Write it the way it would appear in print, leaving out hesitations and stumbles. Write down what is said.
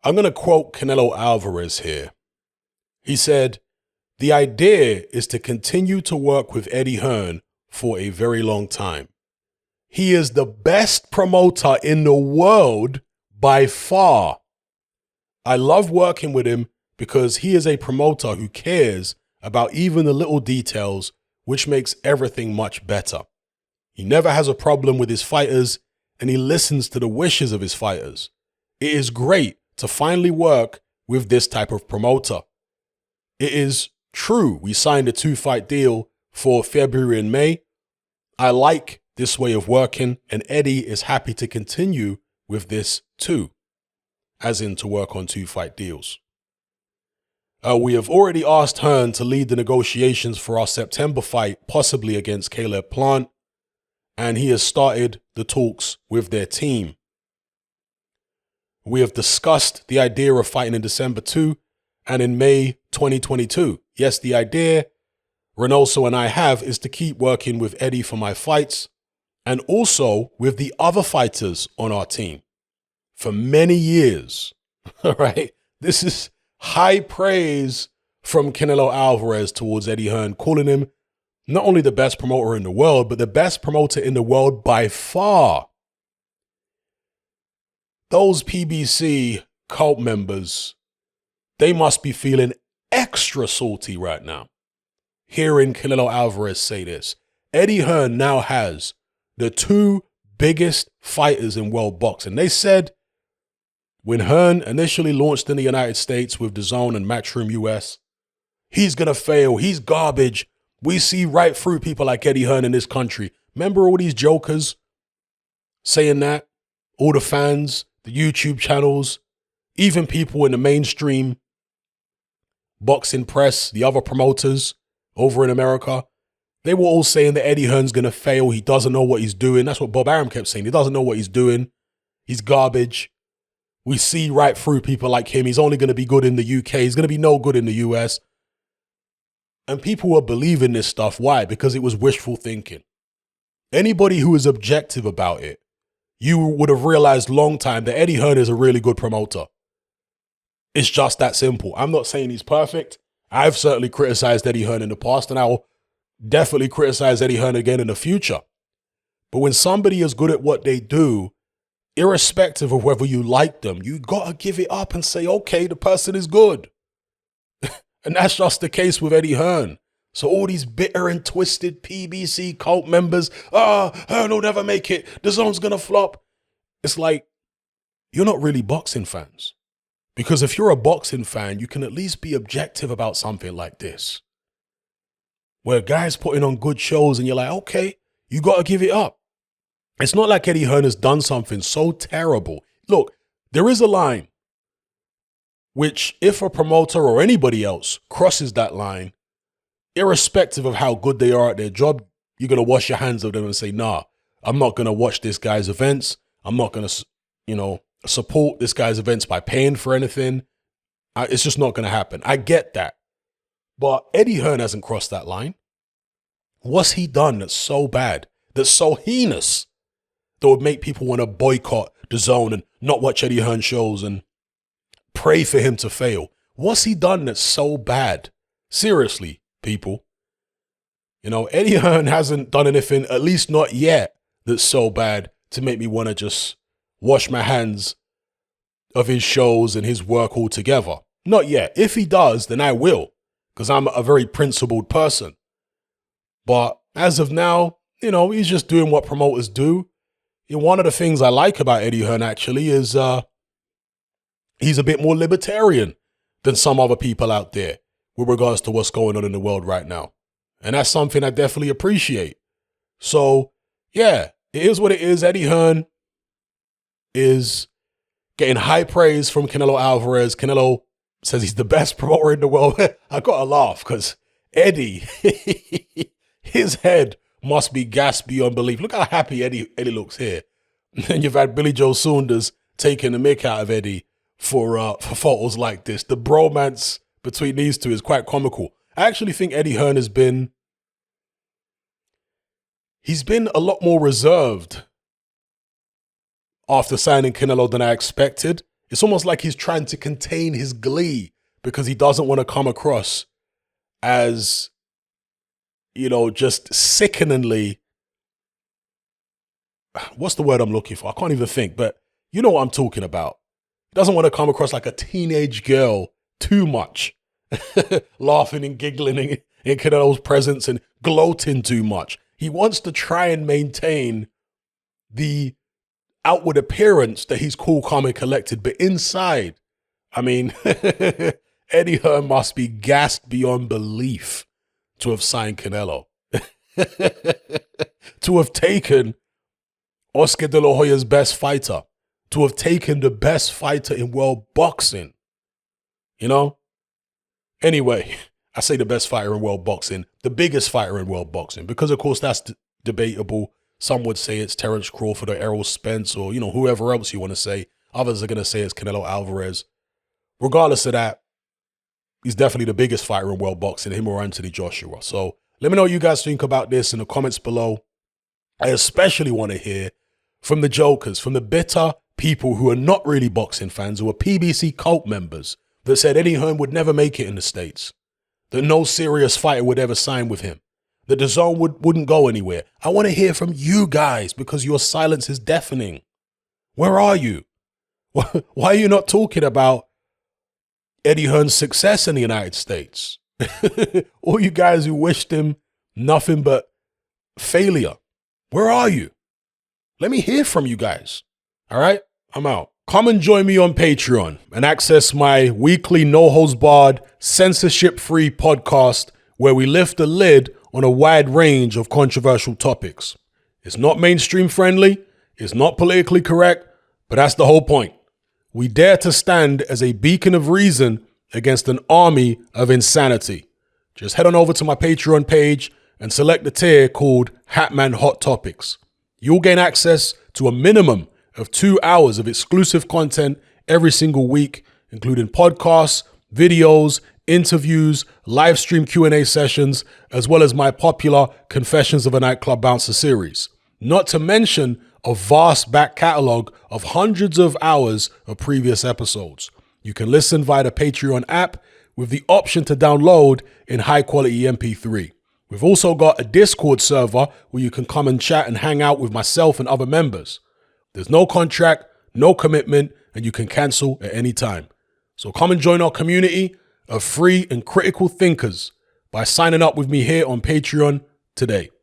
I'm going to quote Canelo Alvarez here. He said, "The idea is to continue to work with Eddie Hearn for a very long time. He is the best promoter in the world by far. I love working with him because he is a promoter who cares about even the little details, which makes everything much better. He never has a problem with his fighters, and he listens to the wishes of his fighters. It is great to finally work with this type of promoter. It is true we signed a 2-fight deal for February and May. I like this way of working, and Eddie is happy to continue with this too, as in to work on 2-fight deals. We have already asked Hearn to lead the negotiations for our September fight, possibly against Caleb Plant, and he has started the talks with their team. We have discussed the idea of fighting in December 2 and in May 2022. Yes, the idea Reynoso and I have is to keep working with Eddie for my fights and also with the other fighters on our team for many years. All right. This is high praise from Canelo Alvarez towards Eddie Hearn, calling him not only the best promoter in the world, but the best promoter in the world by far. Those PBC cult members, they must be feeling extra salty right now, hearing Canelo Alvarez say this. Eddie Hearn now has the 2 biggest fighters in world boxing. They said when Hearn initially launched in the United States with DAZN and Matchroom US, he's going to fail, he's garbage. We see right through people like Eddie Hearn in this country. Remember all these jokers saying that? All the fans, the YouTube channels, even people in the mainstream boxing press, the other promoters over in America, they were all saying that Eddie Hearn's going to fail. He doesn't know what he's doing. That's what Bob Arum kept saying. He doesn't know what he's doing. He's garbage. We see right through people like him. He's only going to be good in the UK. He's going to be no good in the US. And people were believing this stuff. Why? Because it was wishful thinking. Anybody who is objective about it, you would have realized long time that Eddie Hearn is a really good promoter. It's just that simple. I'm not saying he's perfect. I've certainly criticized Eddie Hearn in the past, and I'll definitely criticize Eddie Hearn again in the future. But when somebody is good at what they do, irrespective of whether you like them, you got to give it up and say, okay, the person is good. And that's just the case with Eddie Hearn. So all these bitter and twisted PBC cult members, Hearn will never make it. The zone's going to flop. It's like, you're not really boxing fans. Because if you're a boxing fan, you can at least be objective about something like this. Where a guy's putting on good shows and you're like, okay, you got to give it up. It's not like Eddie Hearn has done something so terrible. Look, there is a line which if a promoter or anybody else crosses that line, irrespective of how good they are at their job, you're going to wash your hands of them and say, nah, I'm not going to watch this guy's events. I'm not going to, support this guy's events by paying for anything. It's just not going to happen. I get that. But Eddie Hearn hasn't crossed that line. What's he done that's so bad, that's so heinous, that would make people want to boycott the zone and not watch Eddie Hearn shows and pray for him to fail? What's he done that's so bad? Seriously, people. Eddie Hearn hasn't done anything, at least not yet, that's so bad to make me want to just wash my hands of his shows and his work altogether. Not yet. If he does, then I will, because I'm a very principled person. But as of now, he's just doing what promoters do. One of the things I like about Eddie Hearn actually is he's a bit more libertarian than some other people out there with regards to what's going on in the world right now. And that's something I definitely appreciate. So, yeah, it is what it is. Eddie Hearn is getting high praise from Canelo Alvarez. Canelo says he's the best promoter in the world. I got to laugh because Eddie, his head must be gassed beyond belief. Look how happy Eddie looks here. And you've had Billy Joe Saunders taking the mick out of Eddie for photos like this. The bromance between these two is quite comical. I actually think Eddie Hearn he's been a lot more reserved after signing Canelo than I expected. It's almost like he's trying to contain his glee because he doesn't want to come across as, just sickeningly, what's the word I'm looking for? I can't even think, but you know what I'm talking about. He doesn't want to come across like a teenage girl too much, laughing and giggling in Canelo's presence and gloating too much. He wants to try and maintain the outward appearance that he's cool, calm, and collected, but inside, I mean, Eddie Hearn must be gassed beyond belief to have signed Canelo. To have taken Oscar De La Hoya's best fighter, to have taken the best fighter in world boxing, Anyway, I say the best fighter in world boxing, the biggest fighter in world boxing, because of course that's debatable. Some would say it's Terence Crawford or Errol Spence or, whoever else you want to say. Others are going to say it's Canelo Alvarez. Regardless of that, he's definitely the biggest fighter in world boxing, him or Anthony Joshua. So let me know what you guys think about this in the comments below. I especially want to hear from the jokers, from the bitter people who are not really boxing fans, who are PBC cult members, that said Eddie Hearn would never make it in the States, that no serious fighter would ever sign with him, that the zone wouldn't go anywhere. I want to hear from you guys because your silence is deafening. Where are you? Why are you not talking about Eddie Hearn's success in the United States? All you guys who wished him nothing but failure. Where are you? Let me hear from you guys. All right, I'm out. Come and join me on Patreon and access my weekly no-holds-barred, censorship-free podcast where we lift the lid on a wide range of controversial topics. It's not mainstream friendly, it's not politically correct, but that's the whole point. We dare to stand as a beacon of reason against an army of insanity. Just head on over to my Patreon page and select the tier called Hatman Hot Topics. You'll gain access to a minimum of 2 hours of exclusive content every single week, including podcasts, videos, interviews, live stream Q&A sessions, as well as my popular Confessions of a Nightclub Bouncer series. Not to mention a vast back catalog of hundreds of hours of previous episodes. You can listen via the Patreon app with the option to download in high quality MP3. We've also got a Discord server where you can come and chat and hang out with myself and other members. There's no contract, no commitment, and you can cancel at any time. So come and join our community of free and critical thinkers by signing up with me here on Patreon today.